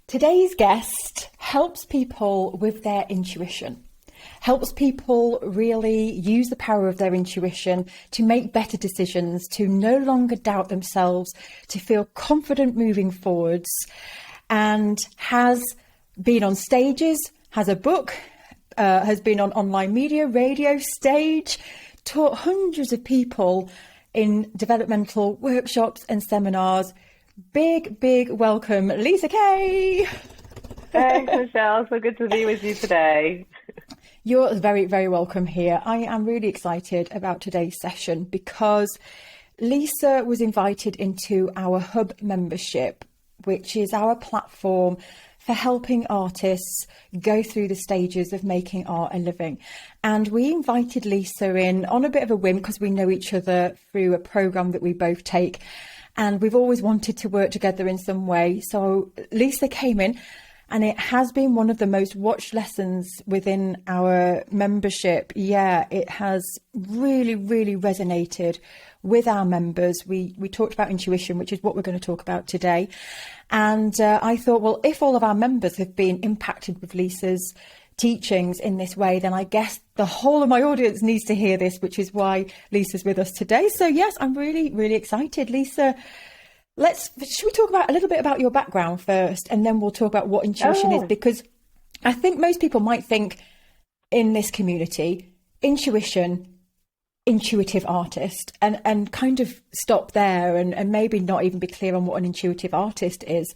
Today's guest helps people with their intuition, helps people really use the power of their intuition to make better decisions, to no longer doubt themselves, to feel confident moving forwards, and has been on stages, has a book, has been on online media, radio, stage, taught hundreds of people in developmental workshops and seminars. Big welcome, Lisa Kay. Thanks, Michelle. So good to be with you today. You're very welcome here. I am really excited about today's session because Lisa was invited into our Hub membership, which is our platform for helping artists go through the stages of making art a living. And we invited Lisa in on a bit of a whim because we know each other through a program that we both take. And we've always wanted to work together in some way. So Lisa came in, and it has been one of the most watched lessons within our membership. Yeah, it has really resonated with our members. We talked about intuition, which is what we're going to talk about today. And I thought, well, if all of our members have been impacted with Lisa's teachings in this way, then I guess the whole of my audience needs to hear this, which is why Lisa's with us today. So yes, I'm really excited. Lisa, should we talk about a little bit about your background first, and then we'll talk about what intuition is? Because I think most people might think in this community, intuitive artist, and kind of stop there and maybe not even be clear on what an intuitive artist is.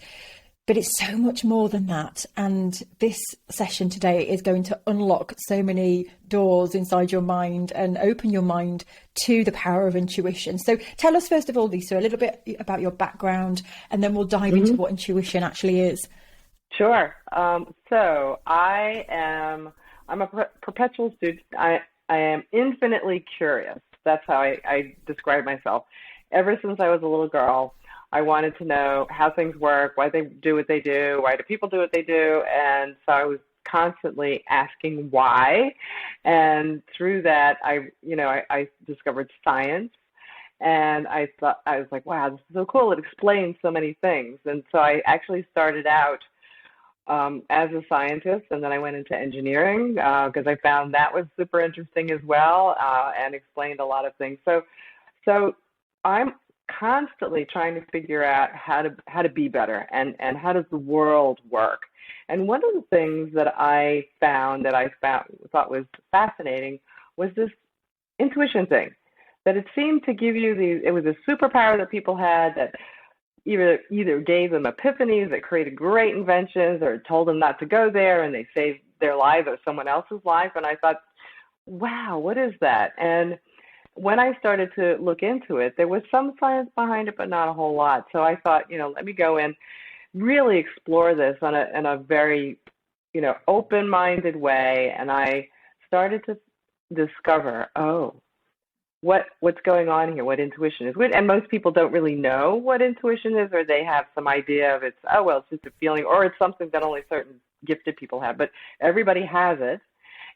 But it's so much more than that. And this session today is going to unlock so many doors inside your mind and open your mind to the power of intuition. So tell us, first of all, Lisa, a little bit about your background, and then we'll dive into what intuition actually is. Sure. So I'm a perpetual student. I am infinitely curious. That's how I describe myself. Ever since I was a little girl, I wanted to know how things work, why they do what they do, why do people do what they do, and so I was constantly asking why. And through that, I discovered science, and I was like, wow, this is so cool. It explains so many things. And so I actually started out as a scientist, and then I went into engineering because I found that was super interesting as well, and explained a lot of things. So I'm constantly trying to figure out how to be better and how does the world work. And one of the things that I thought was fascinating was this intuition thing, that it seemed to give you it was a superpower that people had that either gave them epiphanies that created great inventions, or told them not to go there and they saved their lives or someone else's life. And I thought, wow, what is that? And when I started to look into it, there was some science behind it, but not a whole lot. So I thought, let me go in, really explore this in a very, open-minded way. And I started to discover, what's going on here, what intuition is. And most people don't really know what intuition is, or they have some idea of it's just a feeling, or it's something that only certain gifted people have. But everybody has it.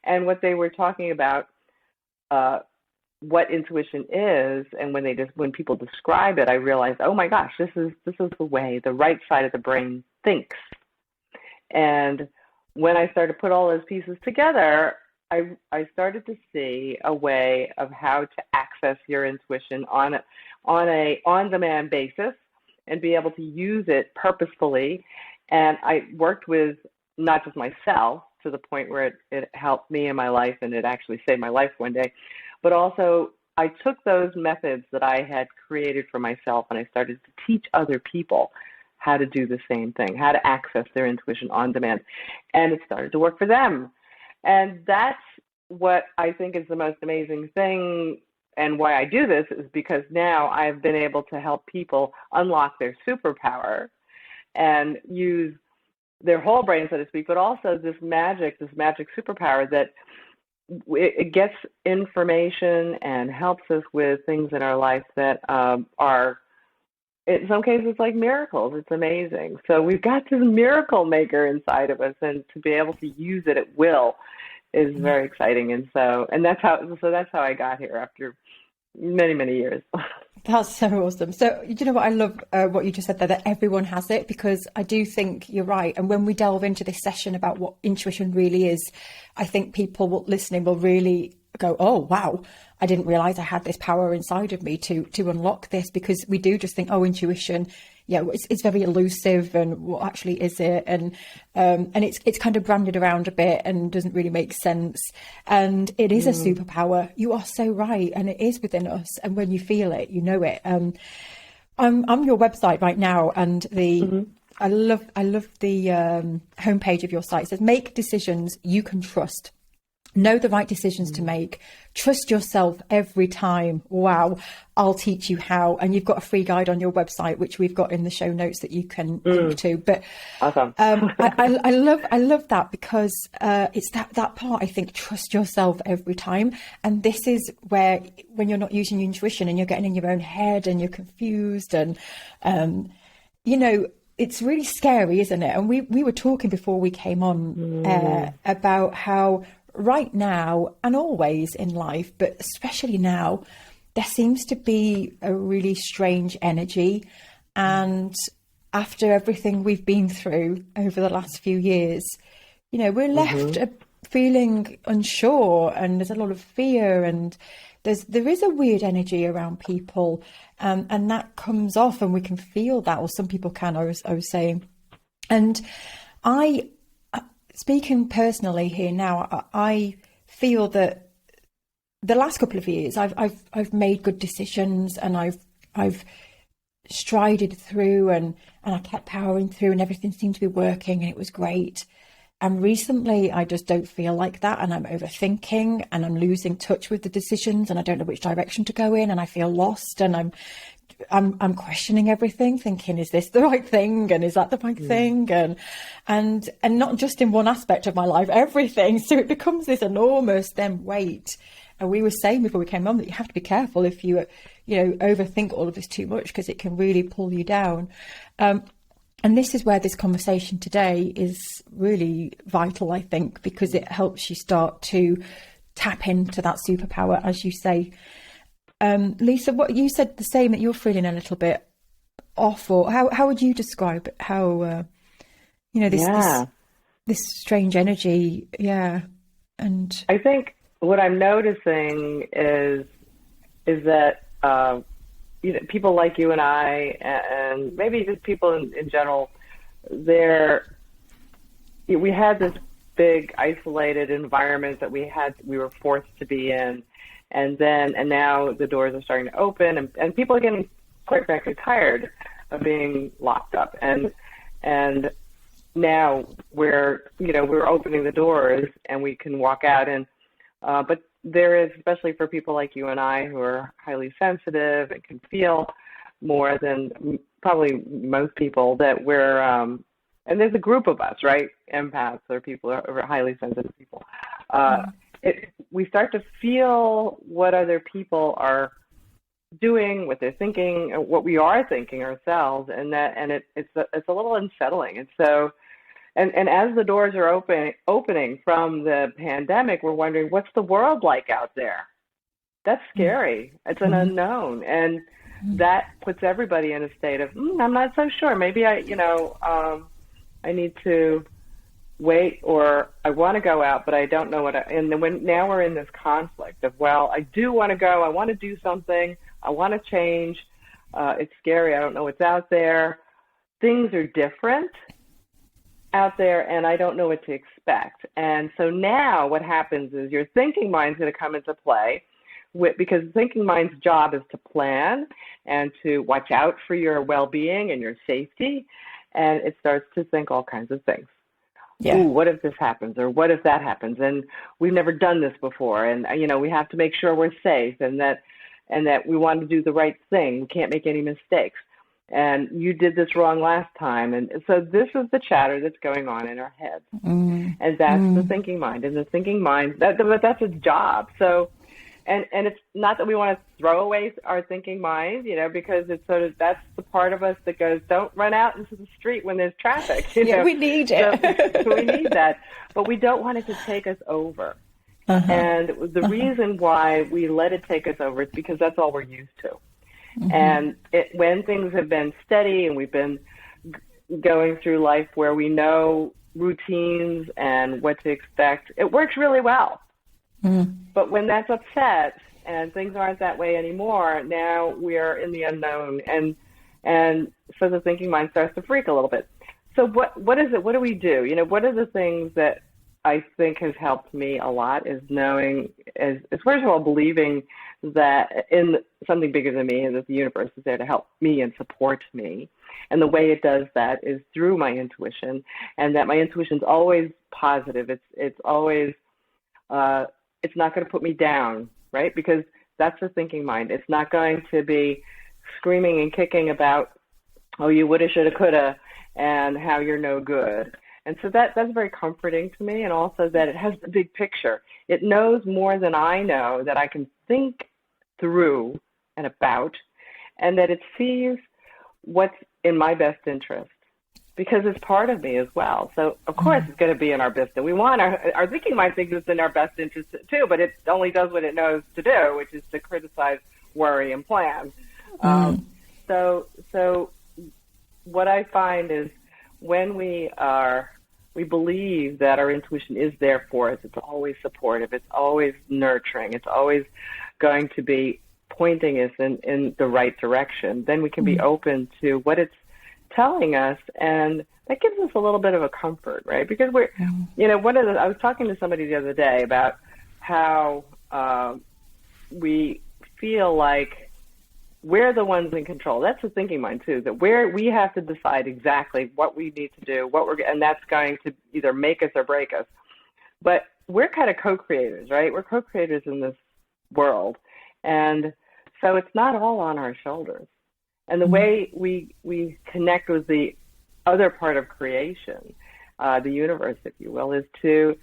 And what they were talking about, what intuition is, and when people describe it, I realized, oh my gosh, this is the way the right side of the brain thinks. And when I started to put all those pieces together, I started to see a way of how to access your intuition on a on-demand basis and be able to use it purposefully. And I worked with not just myself to the point where it helped me in my life, and it actually saved my life one day, but also I took those methods that I had created for myself, and I started to teach other people how to do the same thing, how to access their intuition on demand. And it started to work for them. And that's what I think is the most amazing thing, and why I do this is because now I've been able to help people unlock their superpower and use their whole brain, so to speak, but also this magic superpower that it gets information and helps us with things in our life that are, in some cases, like miracles. It's amazing. So we've got this miracle maker inside of us, and to be able to use it at will is very exciting. And that's how I got here after many, many years. That's so awesome. So, you know what, I love what you just said there, that everyone has it, because I do think you're right. And when we delve into this session about what intuition really is, I think listening will really go, oh, wow, I didn't realize I had this power inside of me to unlock this, because we do just think, oh, intuition, yeah, it's very elusive, and what actually is it? And it's kind of branded around a bit and doesn't really make sense. And it is a superpower. You are so right, and it is within us. And when you feel it, you know it. I'm on your website right now, and I love the homepage of your site. It says, make decisions you can trust. Know the right decisions to make. Trust yourself every time. Wow. I'll teach you how. And you've got a free guide on your website, which we've got in the show notes that you can link to. But awesome. I love that, because it's that part, I think, trust yourself every time. And this is where, when you're not using your intuition and you're getting in your own head and you're confused, and, it's really scary, isn't it? And we were talking before we came on about how right now, and always in life, but especially now, there seems to be a really strange energy. And after everything we've been through over the last few years, we're left feeling unsure, and there's a lot of fear, and there is a weird energy around people, and that comes off, and we can feel that, or some people can, I was saying. And speaking personally here now, I feel that the last couple of years I've made good decisions, and I've strided through, and I kept powering through, and everything seemed to be working, and it was great. And recently I just don't feel like that, and I'm overthinking, and I'm losing touch with the decisions, and I don't know which direction to go in, and I feel lost, and I'm questioning everything, thinking, is this the right thing? And is that the right thing? And not just in one aspect of my life, everything. So it becomes this enormous then weight. And we were saying before we came on that you have to be careful if you overthink all of this too much, because it can really pull you down. And this is where this conversation today is really vital, I think, because it helps you start to tap into that superpower, as you say. Lisa, what you said the same, that you're feeling a little bit off, or how would you describe it? How this strange energy, and I think what I'm noticing is that people like you and I, and maybe just people in general, we had this big isolated environment that we were forced to be in. And now the doors are starting to open, and people are getting, quite frankly, tired of being locked up. And now we're opening the doors, and we can walk out. And but there is, especially for people like you and I, who are highly sensitive and can feel more than probably most people, that we're and there's a group of us, right? Empaths, or people who are highly sensitive people. We start to feel what other people are doing, what they're thinking, what we are thinking ourselves, and it's a little unsettling. And so, and as the doors are opening from the pandemic, we're wondering, what's the world like out there? That's scary. It's an unknown, and that puts everybody in a state of, I'm not so sure. Maybe I need to wait, or I want to go out, but I don't know and then now we're in this conflict of, well, I do want to go, I want to do something, I want to change, it's scary, I don't know what's out there, things are different out there, and I don't know what to expect. And so now what happens is your thinking mind's going to come into play, because the thinking mind's job is to plan and to watch out for your well-being and your safety, and it starts to think all kinds of things. Ooh, what if this happens, or what if that happens? And we've never done this before, and we have to make sure we're safe, and that we want to do the right thing. We can't make any mistakes. And you did this wrong last time, and so this is the chatter that's going on in our heads, and that's the thinking mind. And the thinking mind, that's its job. So, and it's not that we want to throw away our thinking mind, because it's sort of, that's the part of us that goes, don't run out into the street when there's traffic. We need it. So we need that, but we don't want it to take us over. Uh-huh. And the reason why we let it take us over is because that's all we're used to. And when things have been steady and we've been going through life where we know routines and what to expect, it works really well. But when that's upset and things aren't that way anymore, now we're in the unknown, and so the thinking mind starts to freak a little bit. So what is it? What do we do? You know, what are the things that I think has helped me a lot is knowing, is first of all, believing that in something bigger than me and that the universe is there to help me and support me. And the way it does that is through my intuition, and that my intuition is always positive. It's always, it's not going to put me down, right? Because that's the thinking mind. It's not going to be screaming and kicking about, oh, you woulda, shoulda, coulda, and how you're no good. And so that's very comforting to me, and also that it has the big picture. It knows more than I know, that I can think through and about, and that it sees what's in my best interest, because it's part of me as well. So of course it's going to be in our best. We want our thinking mind thinks it's in our best interest too, but it only does what it knows to do, which is to criticize, worry, and plan. So what I find is when we believe that our intuition is there for us, it's always supportive, it's always nurturing, it's always going to be pointing us in the right direction, then we can be open to what it's telling us, and that gives us a little bit of a comfort, right? Because we're, you know, I was talking to somebody the other day about how we feel like we're the ones in control. That's the thinking mind too, that we have to decide exactly what we need to do, and that's going to either make us or break us. But we're kind of co-creators, right? We're co-creators in this world. And so it's not all on our shoulders. And the way we connect with the other part of creation, the universe, if you will, is to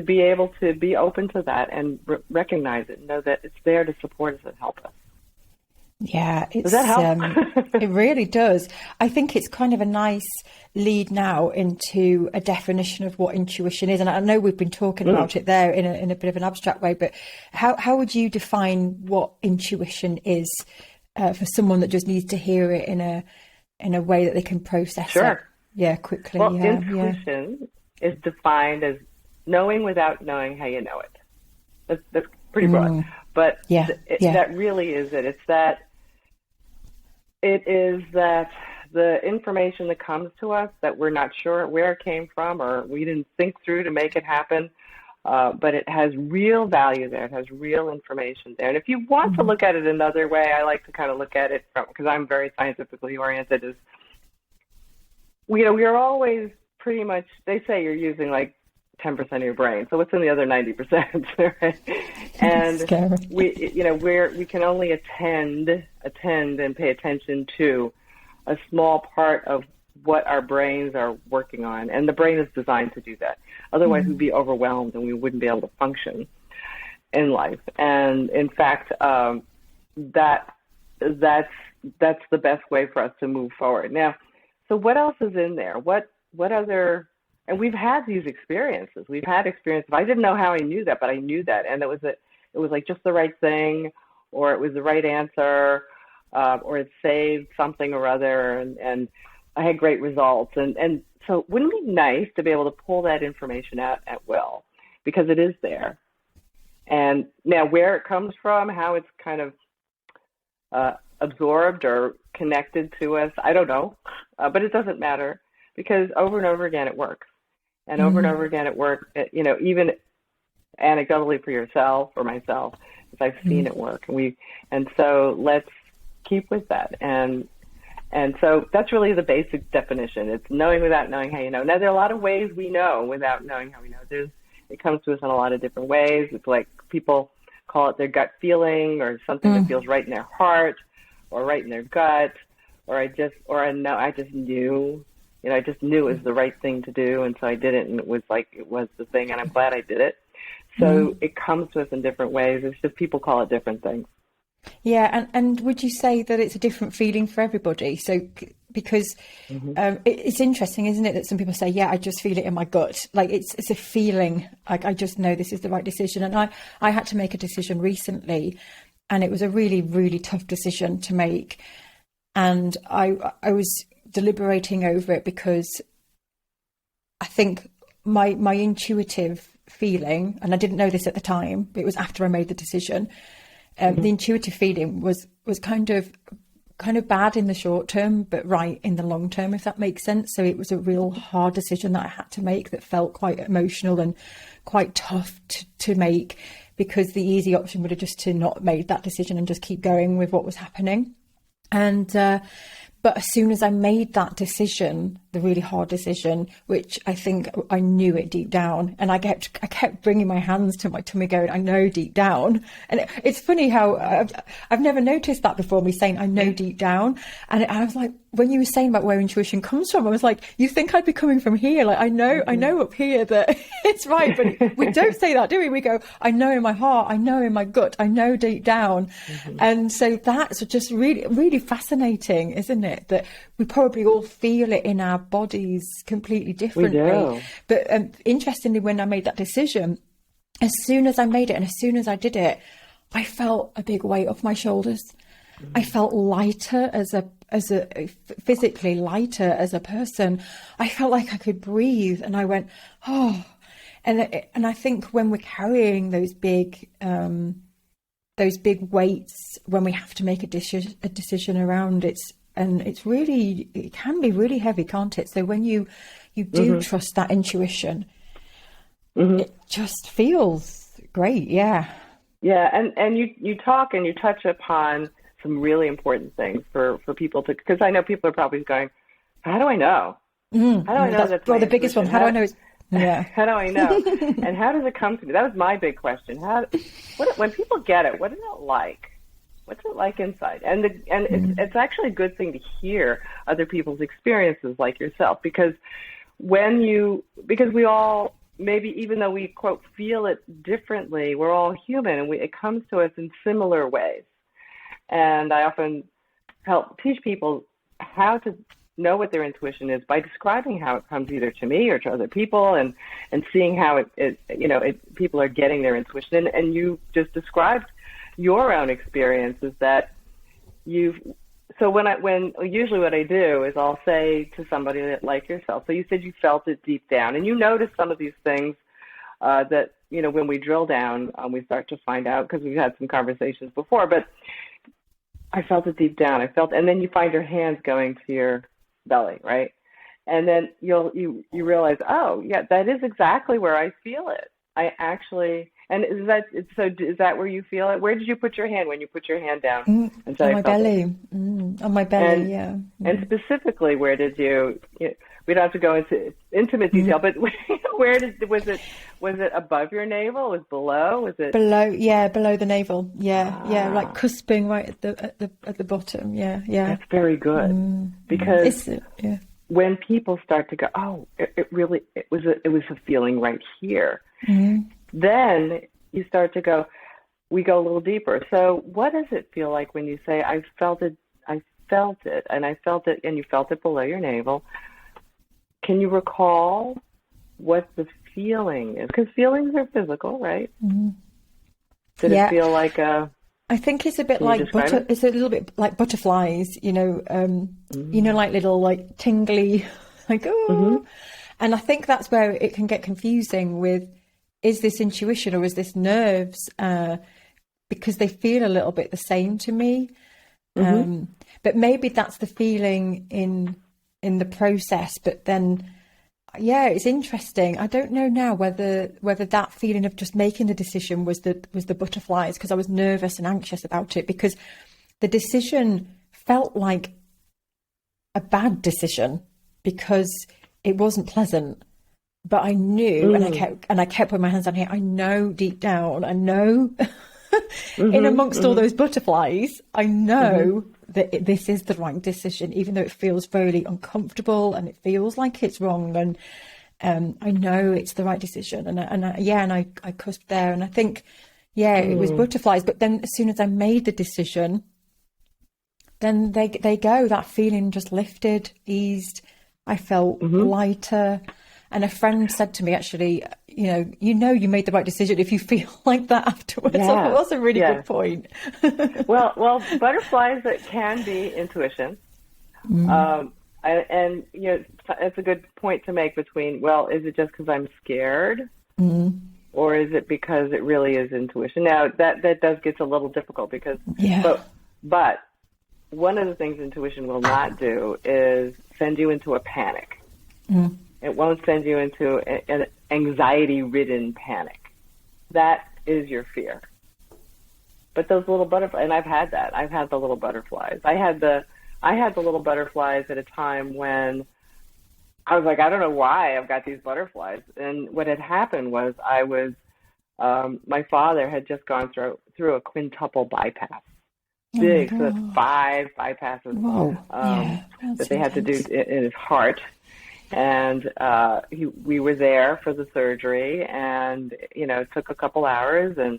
be able to be open to that and recognize it and know that it's there to support us and help us. Yeah, does that help? It really does. I think it's kind of a nice lead now into a definition of what intuition is. And I know we've been talking about it there in a bit of an abstract way, but how would you define what intuition is for someone that just needs to hear it in a way that they can process it? Yeah, quickly. Well, intuition is defined as knowing without knowing how you know it. That's pretty broad. But that really is it. It is that the information that comes to us that we're not sure where it came from or we didn't think through to make it happen, but it has real value there. It has real information there. And if you want to look at it another way, I like to kind of look at it from, because I'm very scientifically oriented, is, you know, we're always pretty much, they say you're using like 10% of your brain. So what's in the other 90%? Right? And we can only attend and pay attention to a small part of what our brains are working on. And the brain is designed to do that. Otherwise we'd be overwhelmed and we wouldn't be able to function in life. And in fact, that's the best way for us to move forward. Now, so what else is in there? What other, and we've had these experiences. We've had experiences. I didn't know how I knew that, but I knew that. And it was like just the right thing, or it was the right answer, or it saved something or other. And I had great results. And so wouldn't it be nice to be able to pull that information out at will, because it is there. And now where it comes from, how it's kind of absorbed or connected to us, I don't know, but it doesn't matter, because over and over again it works. And over and over again it works, you know, even anecdotally for yourself or myself, as I've seen it work. And so let's keep with that. And so that's really the basic definition. It's knowing without knowing how you know. Now, there are a lot of ways we know without knowing how we know. It comes to us in a lot of different ways. It's like people call it their gut feeling, or something that feels right in their heart or right in their gut, or I just knew. You know, I just knew it was the right thing to do, and so I did it, and it was the thing, and I'm glad I did it. So it comes to us in different ways. It's just people call it different things. Yeah, and would you say that it's a different feeling for everybody? So because Mm-hmm. it's interesting, isn't it, that some people say, yeah, I just feel it in my gut. Like it's a feeling, like I just know this is the right decision. And I had to make a decision recently, and it was a really, really tough decision to make. And I was deliberating over it because I think my intuitive feeling, and I didn't know this at the time, it was after I made the decision. The intuitive feeling was kind of bad in the short term, but right in the long term, if that makes sense. So it was a real hard decision that I had to make that felt quite emotional and quite tough to make, because the easy option would have just to not made that decision and just keep going with what was happening. And but as soon as I made that decision, the really hard decision, which I think I knew it deep down, and I kept bringing my hands to my tummy going, I know deep down. And it's funny how I've never noticed that before, me saying I know deep down. And I was like, when you were saying about where intuition comes from, I was like, you think I'd be coming from here? Like, I know up here that it's right, but we don't say that, do we? We go, I know in my heart, I know in my gut, I know deep down. And so that's just really, really fascinating, isn't it? That we probably all feel it in our bodies completely differently. We do. But interestingly, when I made that decision, as soon as I made it and as soon as I did it, I felt a big weight off my shoulders. I felt lighter as a physically lighter as a person. I felt like I could breathe, and I went, oh. And I think when we're carrying those big weights, when we have to make a decision around it, and it can be really heavy, can't it? So when you do trust that intuition, it just feels great. Yeah. Yeah. And you talk and you touch upon some really important things for people to, because I know people are probably going, how do I know? How do I know that's the biggest one? How do I know? Yeah. How do I know? And how does it come to me? That was my big question. When people get it, what is it like? What's it like inside? And it's actually a good thing to hear other people's experiences like yourself, because we all, maybe even though we quote feel it differently, we're all human, and it comes to us in similar ways. And I often help teach people how to know what their intuition is by describing how it comes either to me or to other people, and seeing how people are getting their intuition. And you just described your own experiences that so when usually what I do is I'll say to somebody that, like yourself, so you said you felt it deep down, and you noticed some of these things that, when we drill down, we start to find out, because we've had some conversations before, but I felt it deep down. And then you find your hands going to your belly, right? And then you realize, oh yeah, that is exactly where I feel it. I actually, and is that where you feel it? Where did you put your hand when you put your hand down? On my belly. On my belly, yeah. And specifically, where did you we don't have to go into intimate detail, but where was it above your navel? Was it below? Was it below? Yeah, below the navel. Yeah, yeah, like cusping right at the bottom. Yeah, yeah. That's very good, because when people start to go, oh, it was a feeling right here. Then you start to go, we go a little deeper. So what does it feel like when you say, I felt it, and you felt it below your navel? Can you recall what the feeling is? Because feelings are physical, right? Did it feel like I think it's a bit like it's a little bit like butterflies, like little like tingly, like and I think that's where it can get confusing with, is this intuition or is this nerves? Because they feel a little bit the same to me. But maybe that's the feeling in the process. But then, yeah, it's interesting. I don't know now whether that feeling of just making the decision was the butterflies, because I was nervous and anxious about it, because the decision felt like a bad decision because it wasn't pleasant. But I knew, and I kept putting my hands down here. I know deep down, I know in amongst all those butterflies, I know that this is the right decision, even though it feels very uncomfortable and it feels like it's wrong. And I know it's the right decision. And I cusped there, and I think, it was butterflies. But then as soon as I made the decision, then they go. That feeling just lifted, eased. I felt Hmm. lighter. And a friend said to me, actually, you made the right decision if you feel like that afterwards. I thought Yes, that's a really good yes. point. Well, butterflies, it can be intuition. Mm, Um, it's a good point to make between, well, is it just because I'm scared, mm, or is it because it really is intuition? Now that does get a little difficult because, yeah. but but one of the things intuition will not do is send you into a panic. Mm, It won't send you into an anxiety-ridden panic. That is your fear. But those little butterflies, and I've had that. I've had the little butterflies. I had the little butterflies at a time when I was like, I don't know why I've got these butterflies. And what had happened was my father had just gone through a quintuple bypass, oh my big, so that's God. 5 bypasses Whoa. um, Yeah, that's that they had to do intense. in his heart. And we were there for the surgery, and it took a couple hours, and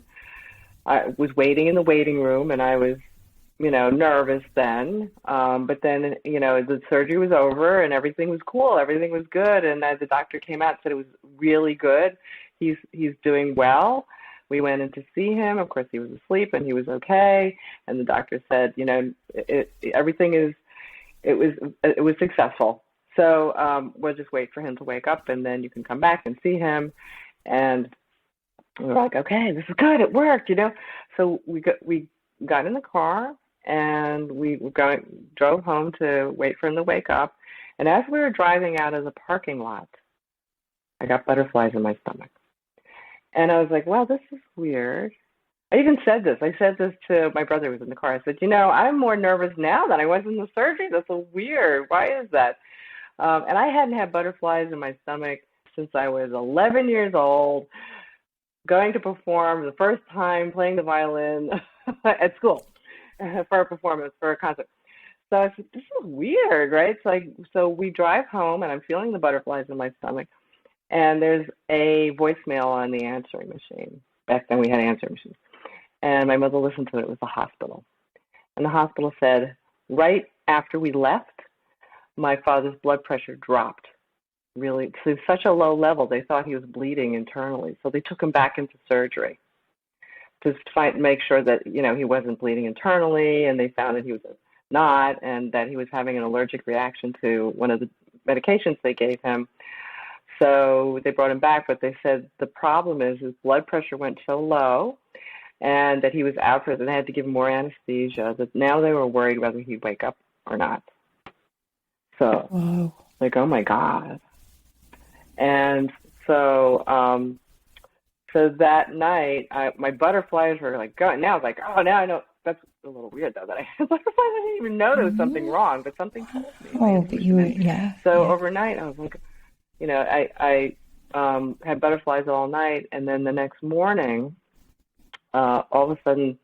I was waiting in the waiting room, and I was nervous then. But then, the surgery was over and everything was cool. Everything was good. And the doctor came out and said it was really good. He's doing well. We went in to see him. Of course, he was asleep and he was okay. And the doctor said, everything it was successful. So we'll just wait for him to wake up and then you can come back and see him. And we were like, okay, this is good. It worked. So we got in the car and drove home to wait for him to wake up. And as we were driving out of the parking lot, I got butterflies in my stomach. And I was like, wow, this is weird. I even said this. I said this to my brother who was in the car. I said, I'm more nervous now than I was in the surgery. That's so weird. Why is that? And I hadn't had butterflies in my stomach since I was 11 years old, going to perform the first time playing the violin at school for a performance, for a concert. So I said, this is weird, right? So we drive home and I'm feeling the butterflies in my stomach. And there's a voicemail on the answering machine. Back then we had answering machines. And my mother listened to it. It was the hospital. And the hospital said, right after we left, my father's blood pressure dropped really to such a low level, they thought he was bleeding internally. So they took him back into surgery to make sure that, he wasn't bleeding internally. And they found that he was not, and that he was having an allergic reaction to one of the medications they gave him. So they brought him back, but they said the problem is his blood pressure went so low and that he was out for it, and they had to give him more anesthesia, that now they were worried whether he'd wake up or not. So, Whoa. like, oh my God. And so that night, my butterflies were like going. Now I was like, oh, now I know. That's a little weird though that I had butterflies. I didn't even know there was something wrong, but something told me. My Oh, but you intuition were, did. yeah, So yeah. overnight, I was like, I had butterflies all night, and then the next morning, all of a sudden,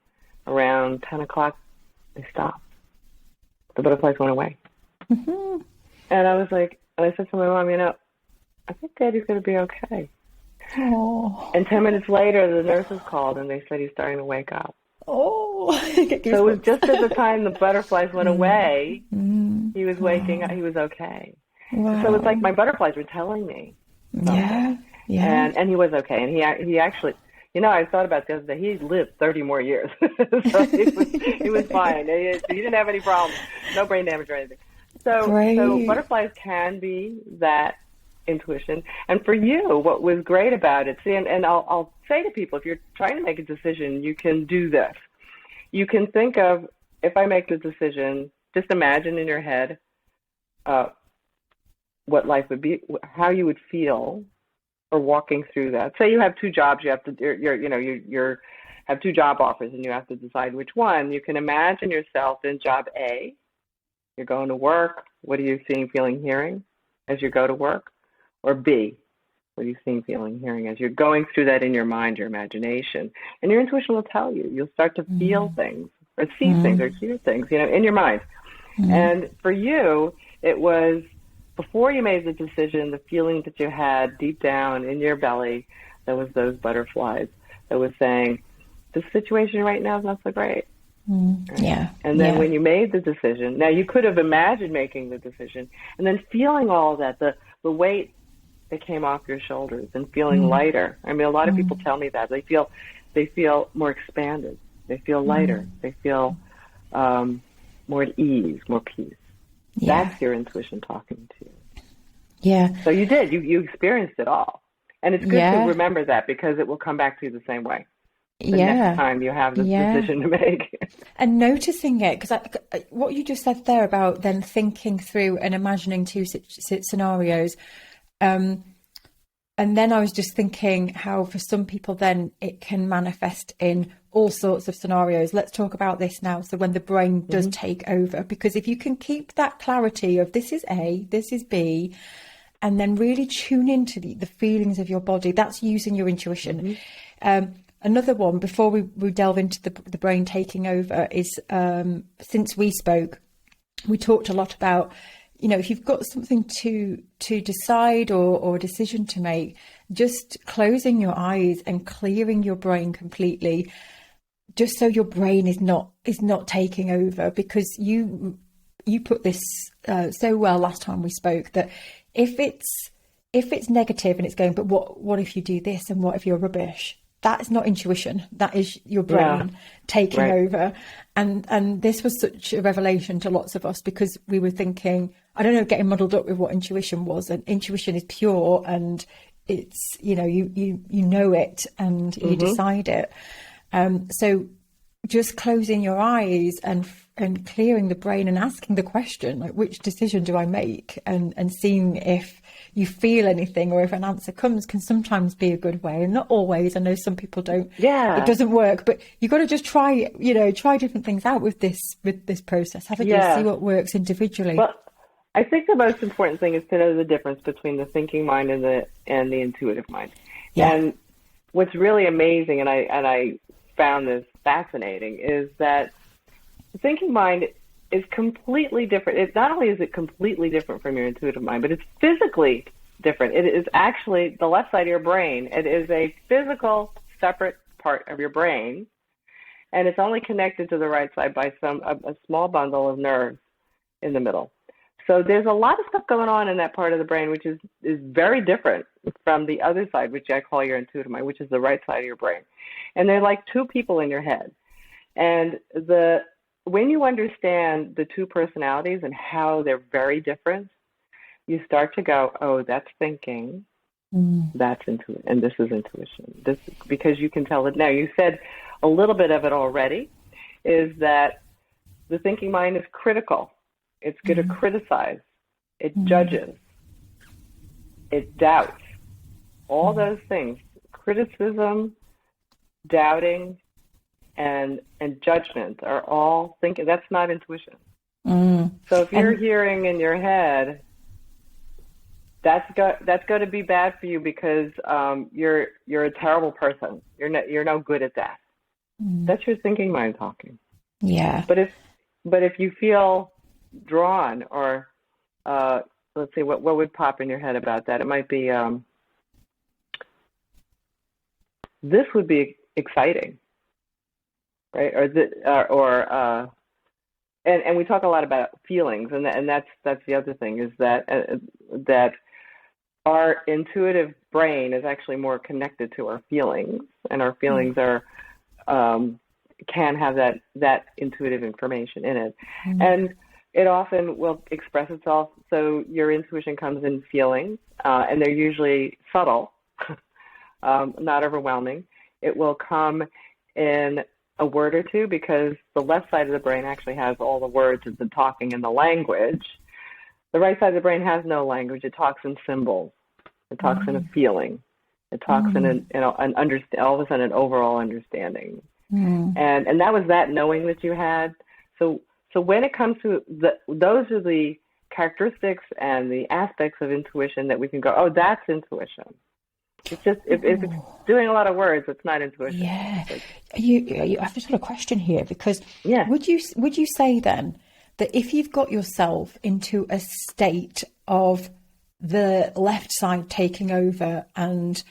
around 10 o'clock, they stopped. The butterflies went away. Hmm. And I was like, and I said to my mom, I think Daddy's going to be okay. Oh, And 10 minutes later, the nurses called, and they said he's starting to wake up. oh, I get So it was goosebumps. just at the time the butterflies went away, Mm. he was waking up, Wow. he was okay. So it's like Wow. my butterflies were telling me Yeah, something. yeah. And he was okay. And he actually, I thought about the other day, he lived 30 more years. So he was fine. He didn't have any problems, no brain damage or anything. So Great. butterflies can be that intuition. And for you, what was great about it, see, and I'll say to people, if you're trying to make a decision, you can do this. You can think of, if I make the decision, just imagine in your head uh, what life would be, how you would feel, or walking through that. Say you have two jobs, you have to, you're have two job offers, and you have to decide which one. You can imagine yourself in job A. You're going to work. What are you seeing, feeling, hearing as you go to work? Or B, what are you seeing, feeling, hearing as you're going through that in your mind, your imagination? And your intuition will tell you. You'll start to feel Mm. things or see things or Mm. hear things, in your mind. Mm. And for you, it was before you made the decision, the feeling that you had deep down in your belly, that was those butterflies that was saying, this situation right now is not so great. Right? Yeah. And then when you made the decision, now you could have imagined making the decision and then feeling all of that, the weight that came off your shoulders and feeling lighter. I mean, a lot of people tell me that they feel more expanded. They feel lighter. They feel more at ease, more peace. Yeah. That's your intuition talking to you. Yeah. So you did. You experienced it all. And it's good to Yeah. remember that because it will come back to you the same way the Yeah. next time you have this decision to make. And noticing it, because what you just said there about then thinking through and imagining two scenarios, and then I was just thinking how for some people then it can manifest in all sorts of scenarios. Let's talk about this now. So when the brain does take over, because if you can keep that clarity of this is A, this is B, and then really tune into the feelings of your body, that's using your intuition. Another one, before we delve into the brain taking over, is since we spoke, we talked a lot about, if you've got something to decide or a decision to make, just closing your eyes and clearing your brain completely, just so your brain is not taking over. Because you put this so well last time we spoke, that if it's negative and it's going, but what if you do this and what if you're rubbish? That is not intuition. That is your brain taking over. And this was such a revelation to lots of us, because we were thinking, I don't know, getting muddled up with what intuition was. And intuition is pure, and it's, you know it and you decide it. So just closing your eyes and clearing the brain and asking the question, like, which decision do I make? And seeing if you feel anything or if an answer comes can sometimes be a good way, and not always. I know some people don't. Yeah, it doesn't work, but you got to just try different things out with this process, haven't you? See what works individually. Well, I think the most important thing is to know the difference between the thinking mind and the intuitive mind. Yeah. And what's really amazing, and I found this fascinating, is that the thinking mind is completely different. It not only is it completely different from your intuitive mind, but it's physically different. It is actually the left side of your brain. It is a physical, separate part of your brain, and it's only connected to the right side by a small bundle of nerves in the middle. So there's a lot of stuff going on in that part of the brain, which is very different from the other side, which I call your intuitive mind, which is the right side of your brain. And they're like two people in your head. And when you understand the two personalities and how they're very different, you start to go, oh, that's thinking, that's intuition, and this is intuition. Because you can tell it now. You said a little bit of it already, is that the thinking mind is critical. It's going to criticize. It judges. It doubts. All those things, criticism, doubting, and judgment are all thinking. That's not intuition. So if you're hearing in your head, that's going to be bad for you, because you're a terrible person. You're no good at that. That's your thinking mind talking. Yeah. But if you feel drawn, or let's see, what would pop in your head about that? It might be this would be exciting. Right, and we talk a lot about feelings, and that's the other thing, is that our intuitive brain is actually more connected to our feelings, and our feelings are can have that intuitive information in it, and it often will express itself. So your intuition comes in feelings, and they're usually subtle, not overwhelming. It will come in a word or two, because the left side of the brain actually has all the words and the talking and the language. The right side of the brain has no language. It talks in symbols. It talks in a feeling. It talks in an all of a sudden an overall understanding. And that was that knowing that you had. So when it comes to those are the characteristics and the aspects of intuition that we can go, oh, that's intuition. It's just if it's doing a lot of words, it's not intuition. Yeah. I've just got a question here, because would you say then that if you've got yourself into a state of the left side taking over, and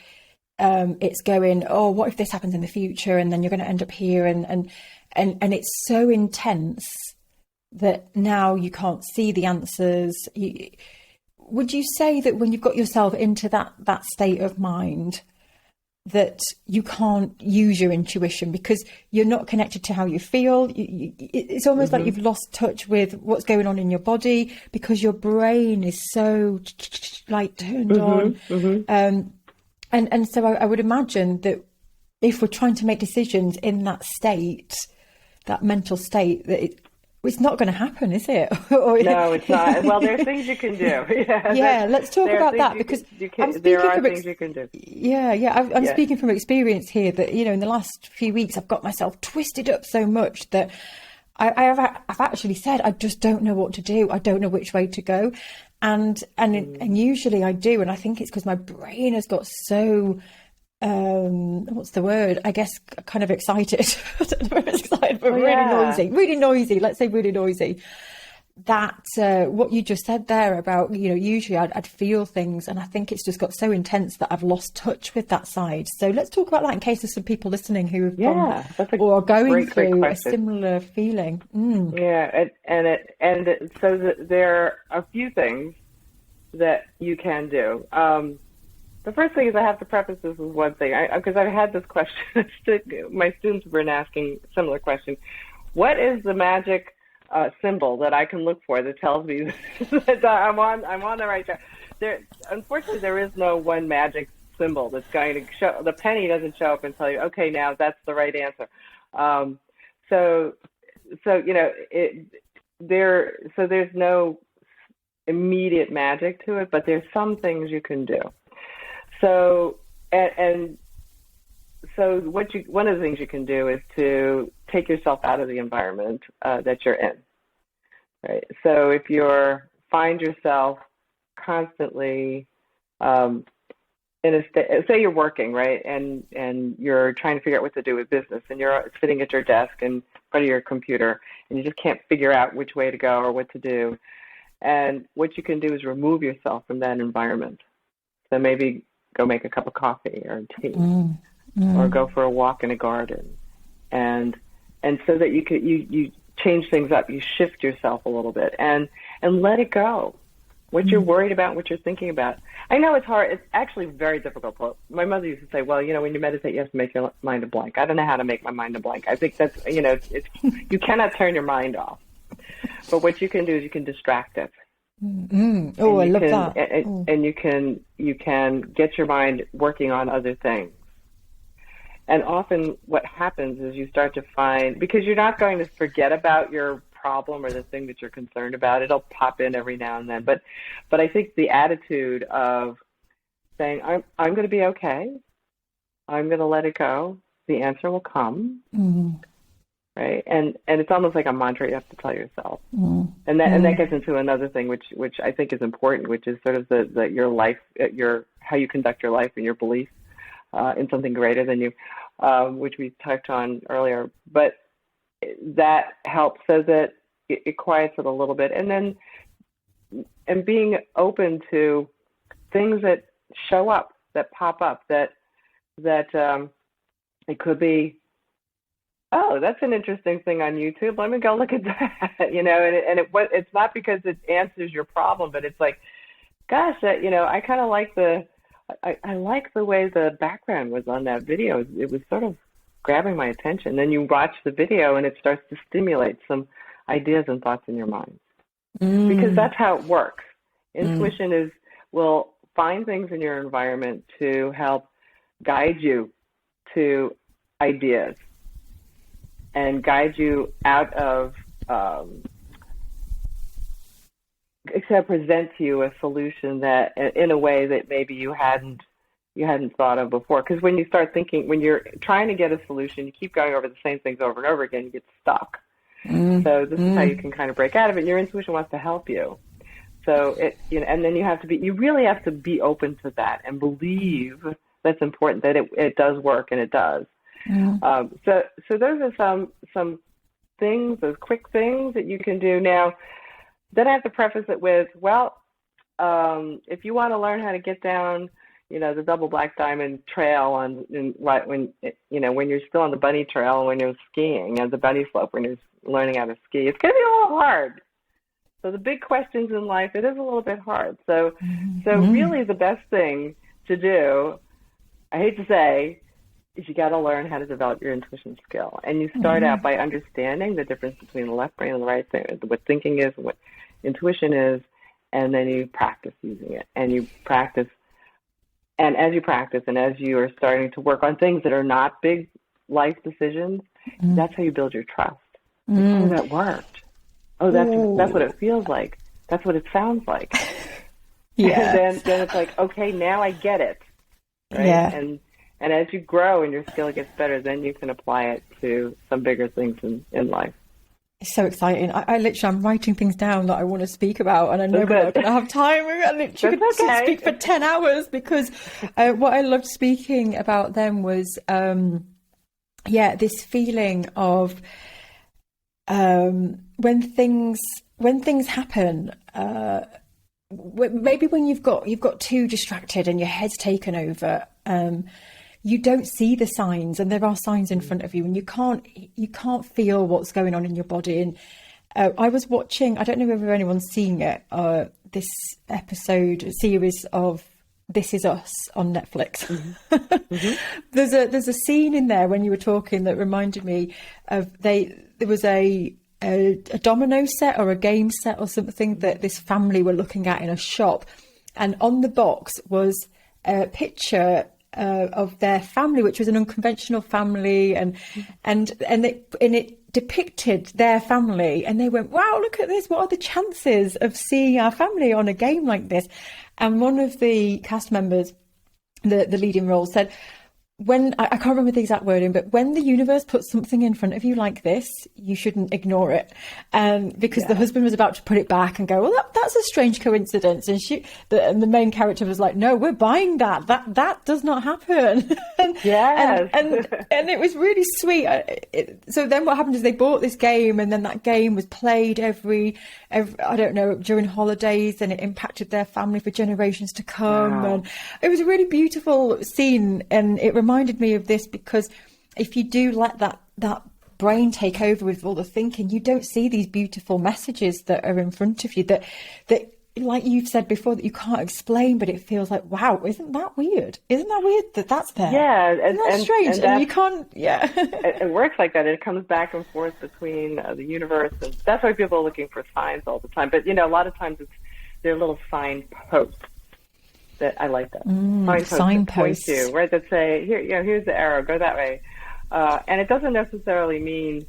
it's going, oh, what if this happens in the future, and then you're going to end up here, and it's so intense that now you can't see the answers. Would you say that when you've got yourself into that state of mind, that you can't use your intuition because you're not connected to how you feel? It's almost like you've lost touch with what's going on in your body because your brain is so like turned on. And so I would imagine that if we're trying to make decisions in that state, that mental state, that it's not going to happen, is it? No, it's not. Well, there are things you can do. Yeah, let's talk about that because there are things you can do. I'm speaking from experience here that, in the last few weeks, I've got myself twisted up so much that I've actually said, I just don't know what to do. I don't know which way to go. And usually I do. And I think it's because my brain has got so, what's the word? I guess kind of excited. I don't know if it's excited, but really noisy. Let's say really noisy. That what you just said there about, usually I'd feel things, and I think it's just got so intense that I've lost touch with that side. So let's talk about that in case there's some people listening who have gone or are going through a similar feeling. Yeah, so there are a few things that you can do. The first thing is, I have to preface this with one thing, because I've had this question. My students have been asking a similar question. What is the magic symbol that I can look for that tells me that I'm on the right track? Unfortunately, there is no one magic symbol that's going to show. The penny doesn't show up and tell you, okay, now that's the right answer. There's no immediate magic to it, but there's some things you can do. So one of the things you can do is to take yourself out of the environment that you're in, right? So if find yourself constantly in a state, say you're working, right, and you're trying to figure out what to do with business, and you're sitting at your desk in front of your computer, and you just can't figure out which way to go or what to do. And what you can do is remove yourself from that environment. So maybe go make a cup of coffee or tea, or go for a walk in a garden, and so that you change things up, you shift yourself a little bit, and let it go. What you're worried about, what you're thinking about. I know it's hard. It's actually very difficult. My mother used to say, well, when you meditate, you have to make your mind a blank. I don't know how to make my mind a blank. I think that's, you cannot turn your mind off. But what you can do is you can distract it. Oh, I love that. And you can get your mind working on other things. And often what happens is you start to find, because you're not going to forget about your problem or the thing that you're concerned about. It'll pop in every now and then. But I think the attitude of saying, I'm going to be okay. I'm going to let it go. The answer will come. Right, and it's almost like a mantra you have to tell yourself, and that gets into another thing, which I think is important, which is sort of your life, how you conduct your life and your belief in something greater than you, which we touched on earlier. But that helps so that it quiets it a little bit, and being open to things that show up, that pop up, that it could be, oh, that's an interesting thing on YouTube. Let me go look at that. It's not because it answers your problem, but it's like, gosh, I kind of like I like the way the background was on that video. It was sort of grabbing my attention. Then you watch the video and it starts to stimulate some ideas and thoughts in your mind. Because that's how it works. Intuition will find things in your environment to help guide you to ideas and guide you out of, except present to you a solution that, in a way that maybe you hadn't thought of before. Because when you start thinking, when you're trying to get a solution, you keep going over the same things over and over again, you get stuck. So this is how you can kind of break out of it. And your intuition wants to help you. So and then you really have to be open to that and believe that's important, that it does work, and it does. So those are some things, those quick things that you can do. Now, then I have to preface it with, well, if you want to learn how to get down, the double black diamond trail right when when you're still on the bunny trail when you're skiing and the bunny slope when you're learning how to ski. It's going to be a little hard. So the big questions in life, it is a little bit hard. So really the best thing to do, I hate to say, is you got to learn how to develop your intuition skill. And you start out by understanding the difference between the left brain and the right brain, what thinking is, what intuition is, and then you practice using it. And you practice, and as you practice and as you are starting to work on things that are not big life decisions, that's how you build your trust. Oh, that worked. Oh, that's what it feels like. That's what it sounds like. Yeah. And then it's like, okay, now I get it. Right? Yeah. And as you grow and your skill gets better, then you can apply it to some bigger things in life. It's so exciting. I'm writing things down that I want to speak about, and I know we're not going to have time. I literally could speak for 10 hours because what I loved speaking about then was, this feeling of when things happen, maybe when you've got too distracted and your head's taken over, you don't see the signs, and there are signs in front of you, and you can't feel what's going on in your body. And I was watching, I don't know whether anyone's seen it, this series of This Is Us on Netflix. There's a scene in there when you were talking that reminded me of there was a domino set or a game set or something that this family were looking at in a shop, and on the box was a picture of their family, which was an unconventional family, and it depicted their family, and they went, wow, look at this, what are the chances of seeing our family on a game like this? And one of the cast members, the leading role, said, when I can't remember the exact wording, but when the universe puts something in front of you like this, you shouldn't ignore it. Because the husband was about to put it back and go, well, that's a strange coincidence. And the main character was like, no, we're buying that. That does not happen. and it was really sweet. So then what happened is they bought this game, and then that game was played every I don't know, during holidays, and it impacted their family for generations to come. Wow. And it was a really beautiful scene, and it reminded me of this, because if you do let that brain take over with all the thinking, you don't see these beautiful messages that are in front of you that like you've said before, that you can't explain, but it feels like, wow, isn't that weird that that's there? Yeah. Isn't that strange? And you can't, it works like that. It comes back and forth between the universe, and that's why people are looking for signs all the time. But a lot of times they're little signposts. That I like that. Signposts that point to, right? That say, here's the arrow, go that way. And it doesn't necessarily mean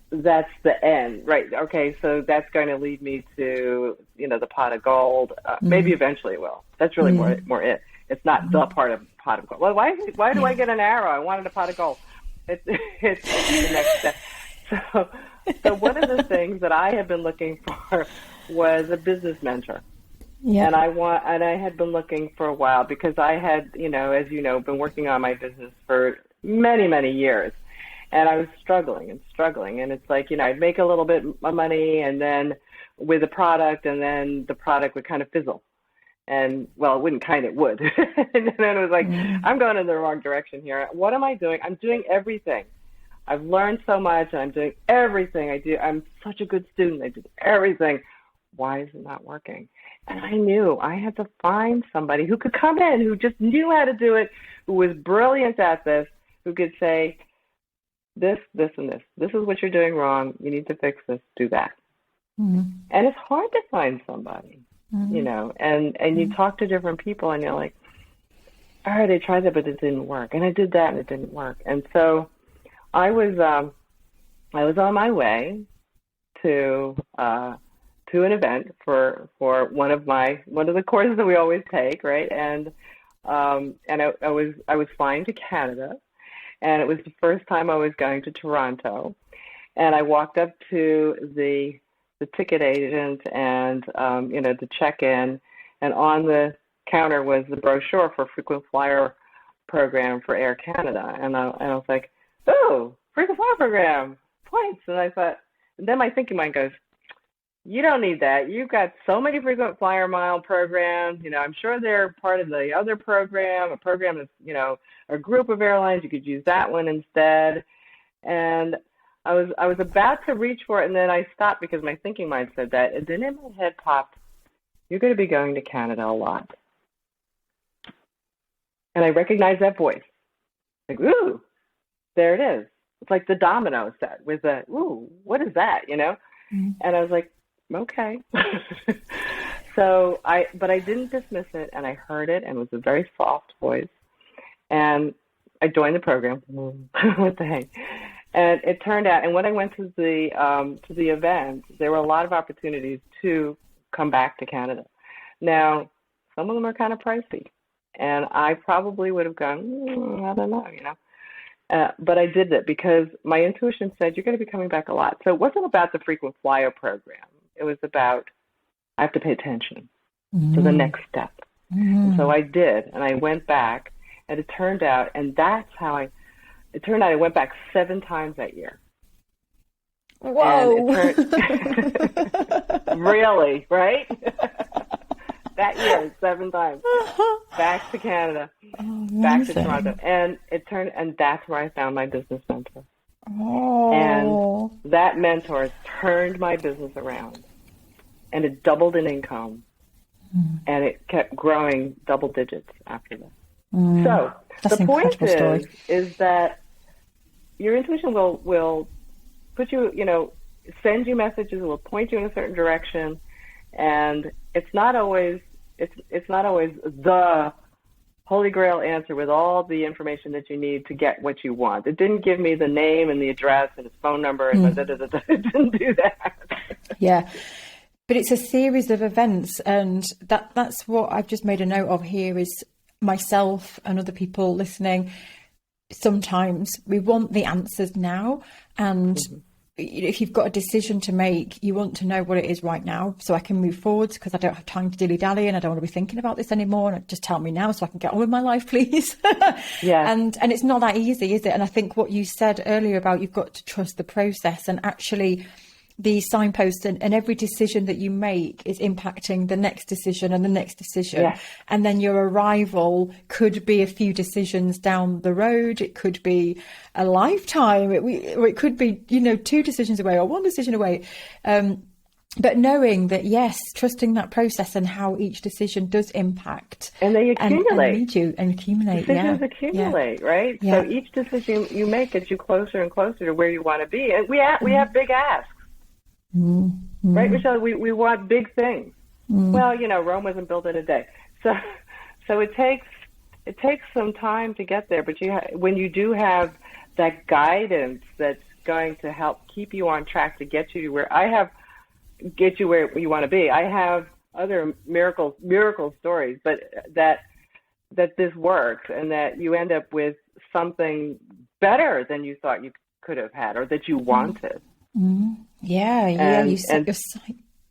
that's the end, right? Okay, so that's going to lead me to, the pot of gold. Maybe eventually it will. That's really more it. It's not the pot of gold. Well, why do I get an arrow? I wanted a pot of gold. It's the next step. So one of the things that I have been looking for was a business mentor. Yeah. And I had been looking for a while, because I had, as you know, been working on my business for many, many years. And I was struggling. And it's like, I'd make a little bit of money, and then with the product, and then the product would kind of fizzle. And, well, it wouldn't it would. And then it was like, I'm going in the wrong direction here. What am I doing? I'm doing everything. I've learned so much, and I'm doing everything I do. I'm such a good student. I do everything. Why is it not working? And I knew I had to find somebody who could come in, who just knew how to do it, who was brilliant at this, who could say, this, and this. This is what you're doing wrong. You need to fix this. Do that. And it's hard to find somebody, and you talk to different people, and you're like, all right, I tried that, but it didn't work. And I did that, and it didn't work. And so I was on my way to an event for one of the courses that we always take, right? And I was flying to Canada, and it was the first time I was going to Toronto. And I walked up to the ticket agent and to check in, and on the counter was the brochure for frequent flyer program for Air Canada, and I was like, oh, frequent flyer program, points. And I thought, and then my thinking mind goes, You don't need that. You've got so many frequent flyer mile programs. I'm sure they're part of the other program, a program that's, a group of airlines. You could use that one instead. And I was about to reach for it, and then I stopped because my thinking mind said that. And then in my head popped, you're going to be going to Canada a lot. And I recognized that voice. Like, ooh, there it is. It's like the domino set with the, ooh, what is that, Mm-hmm. And I was like, okay. But I didn't dismiss it, and I heard it, and it was a very soft voice. And I joined the program. What the heck? And it turned out, and when I went to the event, there were a lot of opportunities to come back to Canada. Now, some of them are kind of pricey, and I probably would have gone, I don't know, but I did it because my intuition said you're going to be coming back a lot. So it wasn't about the frequent flyer program. It was about I have to pay attention to the next step. And so I did, and I went back, and it turned out, I went back 7 times that year. Whoa! Really, right? That year, 7 times. Back to Canada, back to Toronto. And that's where I found my business mentor. Oh. And that mentor turned my business around. And it doubled in income. And it kept growing double digits after that. So That's the point story. is that your intuition will put you, send you messages, will point you in a certain direction, and it's not always the holy grail answer with all the information that you need to get what you want. It didn't give me the name and the address and his phone number and it didn't do that. Yeah. But it's a series of events, and that's what I've just made a note of here is myself and other people listening. Sometimes we want the answers now, and if you've got a decision to make, you want to know what it is right now so I can move forward, because I don't have time to dilly-dally and I don't want to be thinking about this anymore, and just tell me now so I can get on with my life, please. Yeah. And it's not that easy, is it? And I think what you said earlier about you've got to trust the process, and actually the signpost and every decision that you make is impacting the next decision and the next decision. Yes. And then your arrival could be a few decisions down the road. It could be a lifetime, or it could be, 2 decisions away or 1 decision away. But knowing that, yes, trusting that process and how each decision does impact. And they accumulate. And accumulate. Decisions accumulate, right? Yeah. So each decision you make gets you closer and closer to where you want to be. And we have big asks. Right, Michelle? We want big things. Well, Rome wasn't built in a day. So it takes some time to get there. But when you do have that guidance that's going to help keep you on track to get you where where you want to be. I have other miracle stories, but that this works and that you end up with something better than you thought you could have had or that you wanted. Yeah. You set your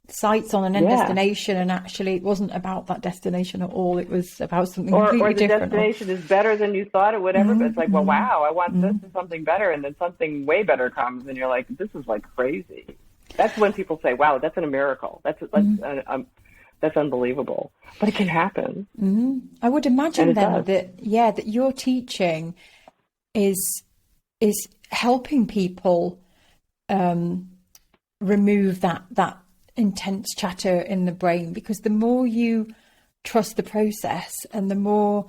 sights on an end destination, and actually it wasn't about that destination at all. It was about something completely different. Or the destination is better than you thought it would ever be. It's like, well, wow, I want this and something better, and then something way better comes, and you're like, this is like crazy. That's when people say, wow, that's a miracle. That's unbelievable. But it can happen. I would imagine then that your teaching is helping people remove that intense chatter in the brain, because the more you trust the process and the more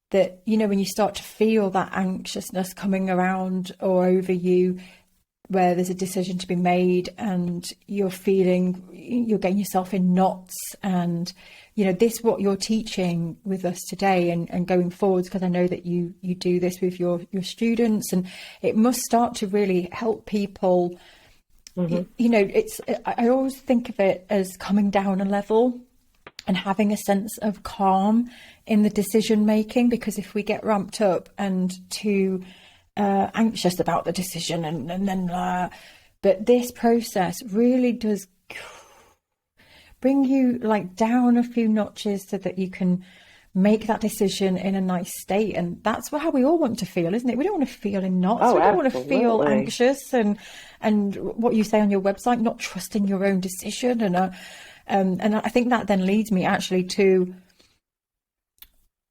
that, when you start to feel that anxiousness coming around or over you, where there's a decision to be made and you're getting yourself in knots, and this what you're teaching with us today and going forwards, because I know that you do this with your students, and it must start to really help people. I always think of it as coming down a level and having a sense of calm in the decision making, because if we get ramped up and too anxious about the decision and then but this process really does bring you like down a few notches so that you can make that decision in a nice state. And that's how we all want to feel, isn't it? We don't want to feel in knots. Oh, We don't want to feel absolutely. anxious and what you say on your website, not trusting your own decision. And I think that then leads me actually to,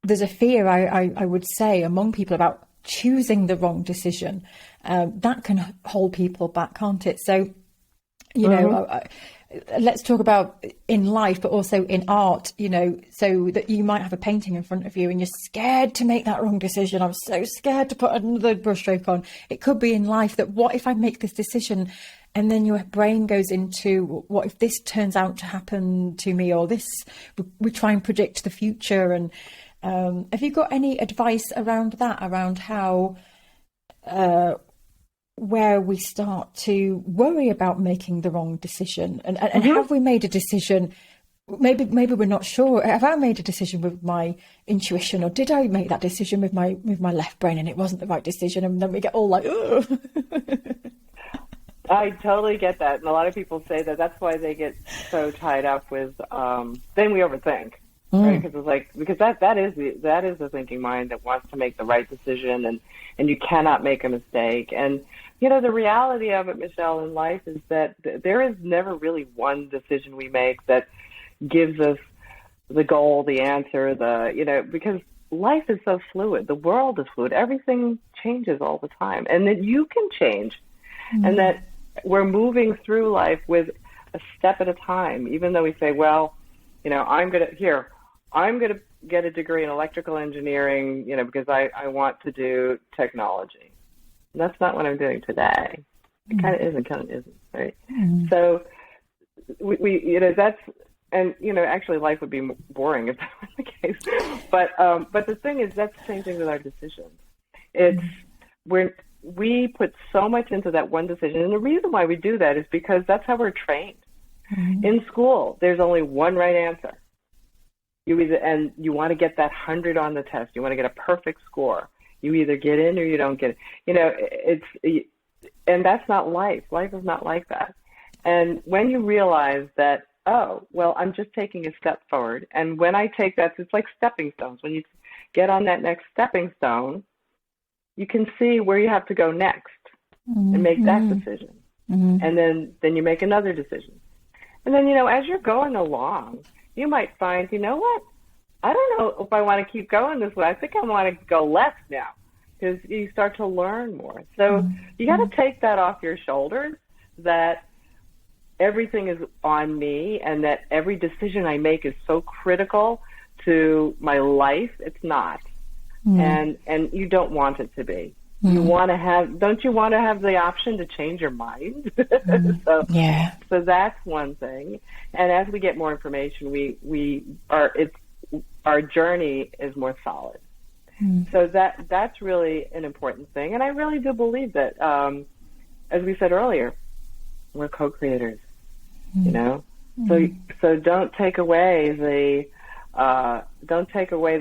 there's a fear, I would say, among people about choosing the wrong decision. That can hold people back, can't it? So, you know, let's talk about in life, but also in art, you know, so that you might have a painting in front of you and you're scared to make that wrong decision. I'm so scared to put another brushstroke on. It could be in life that, what if I make this decision? And then your brain goes into, what if this turns out to happen to me, or this, we try and predict the future. And have you got any advice around that, around how, where we start to worry about making the wrong decision, and have we made a decision? Maybe we're not sure. Have I made a decision with my intuition, or did I make that decision with my left brain and it wasn't the right decision? And then we get all like, oh. I totally get that, and a lot of people say that that's why they get so tied up with. Then we overthink, right? Because it's like, because that is the thinking mind that wants to make the right decision, and you cannot make a mistake. And you know, the reality of it, Michelle, in life is that there is never really one decision we make that gives us the goal, the answer, because life is so fluid. The world is fluid. Everything changes all the time, and that you can change, and that we're moving through life with a step at a time. Even though we say, well, you know, I'm going to get a degree in electrical engineering, you know, because I want to do technology. And that's not what I'm doing today. It kind of isn't, right? So we you know, that's, and you know, actually life would be boring if that was the case. But the thing is, that's the same thing with our decisions. It's we put so much into that one decision, and the reason why we do that is because that's how we're trained. In school, there's only one right answer. You want to get that 100 on the test. You want to get a perfect score. You either get in or you don't get it. You know, and that's not life. Life is not like that. And when you realize that, oh, well, I'm just taking a step forward. And when I take that, it's like stepping stones. When you get on that next stepping stone, you can see where you have to go next and make that decision. And then you make another decision. And then, you know, as you're going along, you might find, you know what? I don't know if I want to keep going this way. I think I want to go left now, because you start to learn more. So you got to take that off your shoulders, that everything is on me and that every decision I make is so critical to my life. It's not. And you don't want it to be. You want to have, don't you want to have the option to change your mind? So that's one thing. And as we get more information, our journey is more solid. So that's really an important thing. And I really do believe that, as we said earlier, we're co-creators, you know? So don't take away the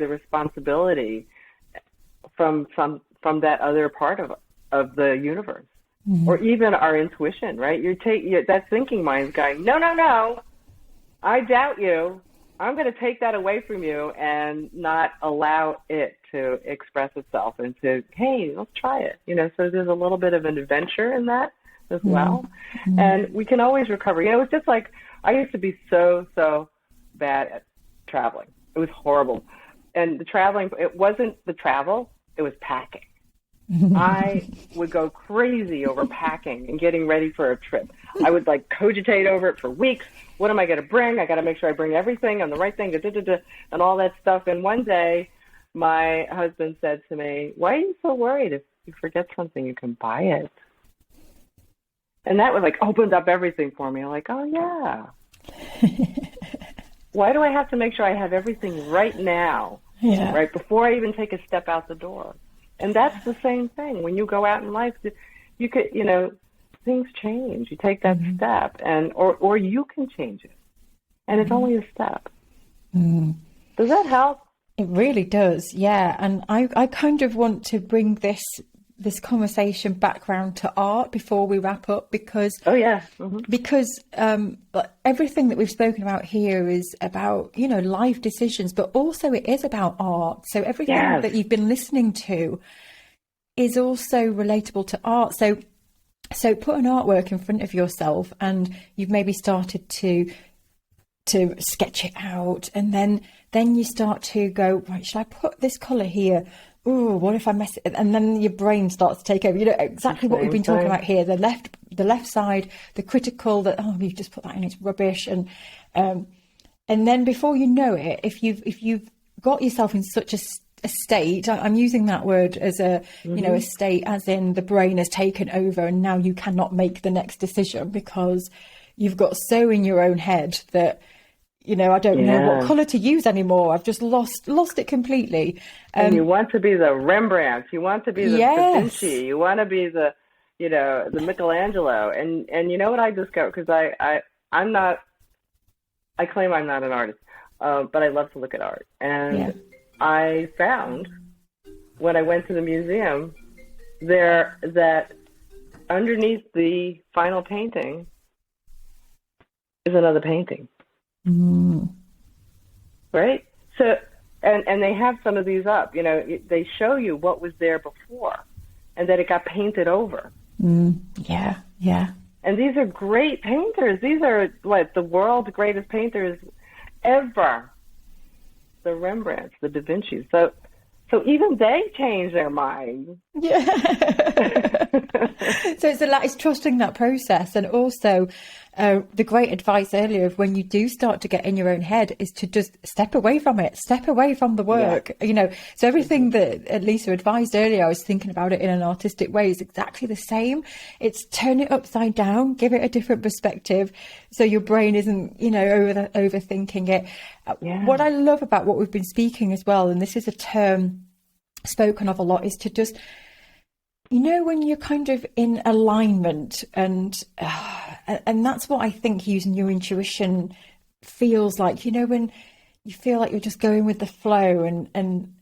responsibility from that other part of the universe, or even our intuition, right? That thinking mind's going, no, I doubt you. I'm going to take that away from you and not allow it to express itself and to, hey, let's try it. You know, so there's a little bit of an adventure in that as well. And we can always recover. You know, it's just like, I used to be so bad at traveling. It was horrible. And the traveling, it wasn't the travel, it was packing. I would go crazy over packing and getting ready for a trip. I would like cogitate over it for weeks. What am I going to bring? I got to make sure I bring everything and the right thing, and all that stuff. And one day, my husband said to me, "Why are you so worried? If you forget something, you can buy it." And that was like opened up everything for me. I'm like, oh yeah. Why do I have to make sure I have everything right now? Yeah. Right before I even take a step out the door. And that's the same thing. When you go out in life, you could, you know, things change. You take that step, and or you can change it. And it's only a step. Does that help? It really does, yeah. And I kind of want to bring this this conversation back round to art before we wrap up, because Oh yeah. but everything that we've spoken about here is about, you know, life decisions, but also it is about art. So everything Yes. that you've been listening to is also relatable to art. So put an artwork in front of yourself, and you've maybe started to sketch it out, and then you start to go, right, should I put this color here? Oh, what if I mess it? And then your brain starts to take over. You know exactly what we've been talking about here. The left side, the critical, that, oh, you've just put that in, it's rubbish. And then before you know it, if you've got yourself in such a state, I'm using that word as a, you know, a state as in the brain has taken over, and now you cannot make the next decision because you've got so in your own head that, you know, I don't know what color to use anymore. I've just lost it completely. And you want to be the Rembrandt. You want to be the Da Vinci. You want to be the, you know, the Michelangelo. And you know what I discovered? Because I claim I'm not an artist, but I love to look at art. And I found when I went to the museum there that underneath the final painting is another painting. Right? So, and they have some of these up, you know, they show you what was there before and that it got painted over. Yeah. And these are great painters. These are the world's greatest painters ever. The Rembrandts, the Da Vincis. So even they change their minds. Yeah. So it's trusting that process, and also the great advice earlier of when you do start to get in your own head is to just step away from it, step away from the work. You know, so everything that Lisa advised earlier, I was thinking about it in an artistic way, is exactly the same. It's turn it upside down, give it a different perspective, so your brain isn't, you know, overthinking it. What I love about what we've been speaking as well, and this is a term spoken of a lot, is to just, you know, when you're kind of in alignment, and that's what I think using your intuition feels like, you know, when you feel like you're just going with the flow, and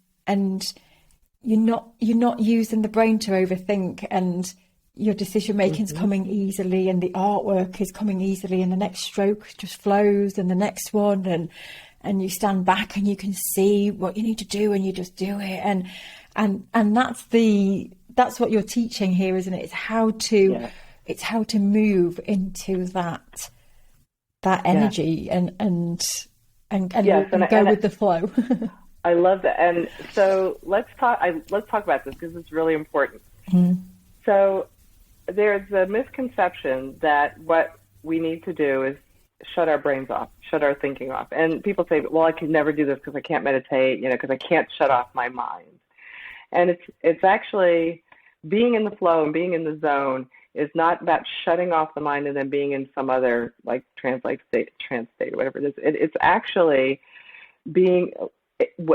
you're not using the brain to overthink, and your decision making is coming easily, and the artwork is coming easily, and the next stroke just flows, and the next one, and you stand back and you can see what you need to do, and you just do it, and that's what you're teaching here, isn't it? It's how to move into that energy and go with the flow. I love that. And so let's talk about this, because it's really important. So there's a misconception that what we need to do is shut our brains off, shut our thinking off. And people say, well, I can never do this because I can't meditate, you know, because I can't shut off my mind. And it's actually being in the flow and being in the zone is not about shutting off the mind and then being in some other trance state, whatever it is. It's actually being,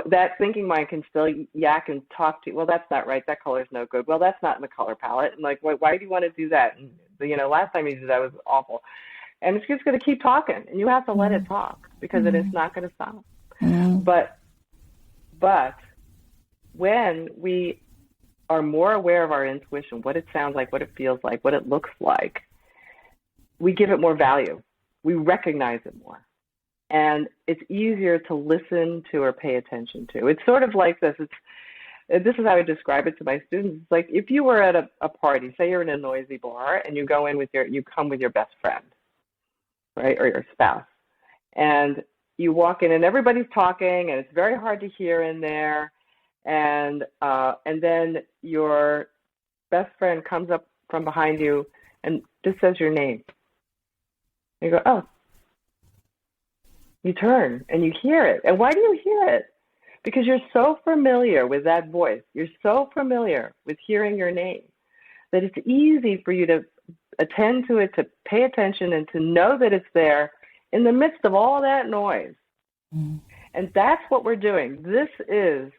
that thinking mind can still yak and talk to you. Well, that's not right. That color's no good. Well, that's not in the color palette. And why do you want to do that? And, you know, last time you did that was awful. And it's just going to keep talking, and you have to let it talk, because it is not going to stop. But when we are more aware of our intuition, what it sounds like, what it feels like, what it looks like, we give it more value. We recognize it more. And it's easier to listen to or pay attention to. It's sort of like this. This is how I describe it to my students. It's like if you were at a party, say you're in a noisy bar, and you come with your best friend, right, or your spouse, and you walk in and everybody's talking, and it's very hard to hear in there, and then your best friend comes up from behind you and just says your name. You go, oh. You turn and you hear it. And why do you hear it? Because you're so familiar with that voice. You're so familiar with hearing your name that it's easy for you to attend to it, to pay attention, and to know that it's there in the midst of all that noise. And that's what we're doing. This is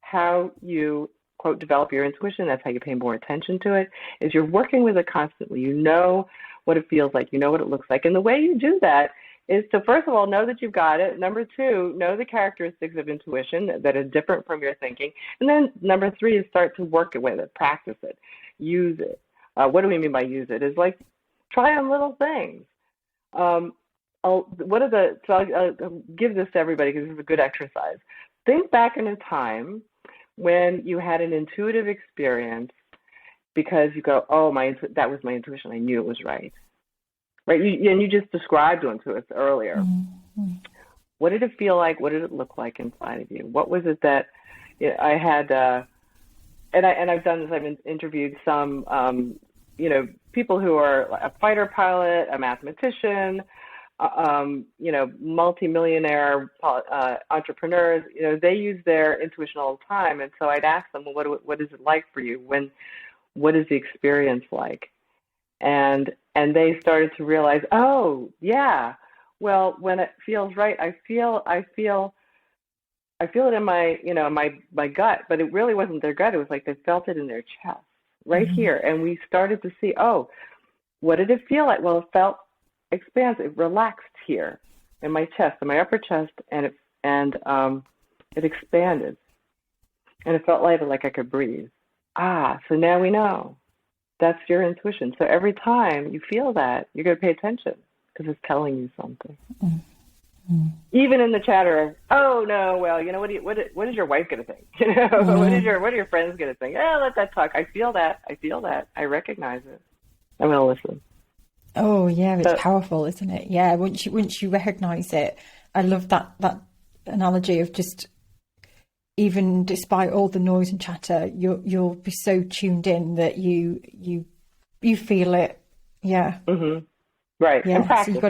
how you, quote, develop your intuition. That's how you pay more attention to it, is you're working with it constantly. You know what it feels like. You know what it looks like. And the way you do that is to, first of all, know that you've got it. Number two, know the characteristics of intuition that are different from your thinking. And then number three is start to work with it, practice it, use it. What do we mean by use it? Is like try on little things. I'll give this to everybody because it's a good exercise. Think back in a time when you had an intuitive experience because you go, oh, that was my intuition. I knew it was right. Right? And you just described one to us earlier. Mm-hmm. What did it feel like? What did it look like inside of you? What was it that I had? And I've done this. I've interviewed some, people who are a fighter pilot, a mathematician, multimillionaire entrepreneurs. They use their intuition all the time. And so I'd ask them, well, what is it like for you? What is the experience like? And they started to realize, oh yeah, well, when it feels right, I feel it in my gut, but it really wasn't their gut. It was like they felt it in their chest, right mm-hmm. here. And we started to see, oh, what did it feel like? Well, it felt expansive, relaxed here in my chest, in my upper chest, and it expanded, and it felt lighter, like I could breathe. So now we know. That's your intuition. So every time you feel that, you're going to pay attention because it's telling you something. Mm-hmm. Even in the chatter of, oh no, well, what is your wife going to think? Mm-hmm. What are your friends going to think? Let that talk. I feel that. I recognize it. I'm going to listen. Oh yeah, it's powerful, isn't it? Yeah, once you recognize it, I love that analogy of just, even despite all the noise and chatter, you'll be so tuned in that you feel it. Yeah. Mm-hmm. Right. Yeah. And practice. So you've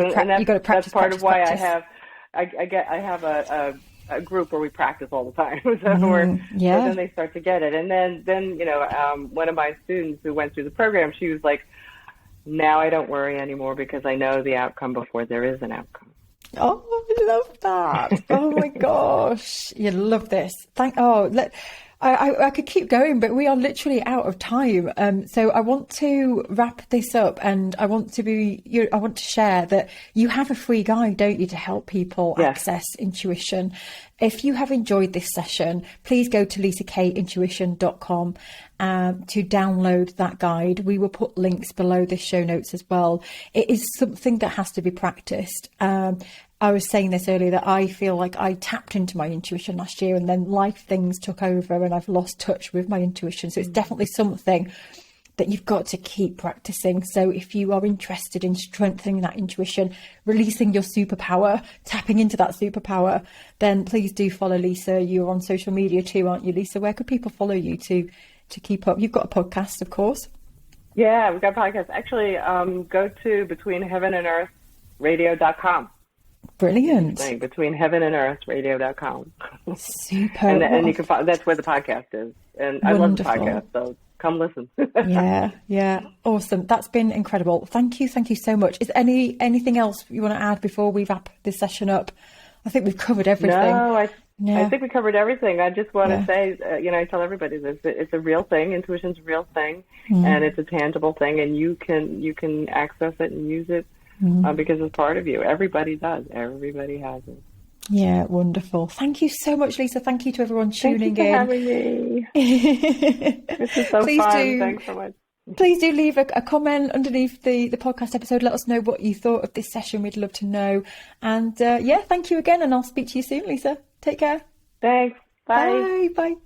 got to practice. That's part of why I have a group where we practice all the time. So then they start to get it. And then one of my students who went through the program, she was like, now I don't worry anymore because I know the outcome before there is an outcome. Oh, I love that. Oh my gosh. You love this. I could keep going, but we are literally out of time. So I want to wrap this up, and I want to share that you have a free guide, don't you, to help people access intuition. If you have enjoyed this session, please go to lisakaintuition.com to download that guide. We will put links below this show notes as well. It is something that has to be practiced. I was saying this earlier that I feel like I tapped into my intuition last year and then life things took over and I've lost touch with my intuition. So it's definitely something that you've got to keep practicing. So if you are interested in strengthening that intuition, releasing your superpower, tapping into that superpower, then please do follow Lisa. You're on social media too, aren't you, Lisa? Where could people follow you to keep up? You've got a podcast, of course. Yeah, we've got a podcast. Actually, go to BetweenHeavenAndEarthRadio.com. Brilliant. BetweenHeavenAndEarthRadio.com. Super. and you can find, that's where the podcast is. And I love the podcast, so come listen. Yeah. Awesome. That's been incredible. Thank you so much. Is anything else you want to add before we wrap this session up? I think we've covered everything. No, I think we covered everything. I just want to say, I tell everybody this: it's a real thing. Intuition's a real thing, and it's a tangible thing, and you can access it and use it because it's part of you. Everybody does. Everybody has it. Yeah, wonderful. Thank you so much, Lisa. Thank you to everyone tuning in. Thank you for having me. This is so fun. Thanks so much. Please do leave a comment underneath the podcast episode. Let us know what you thought of this session. We'd love to know. And thank you again. And I'll speak to you soon, Lisa. Take care. Thanks. Bye. Bye.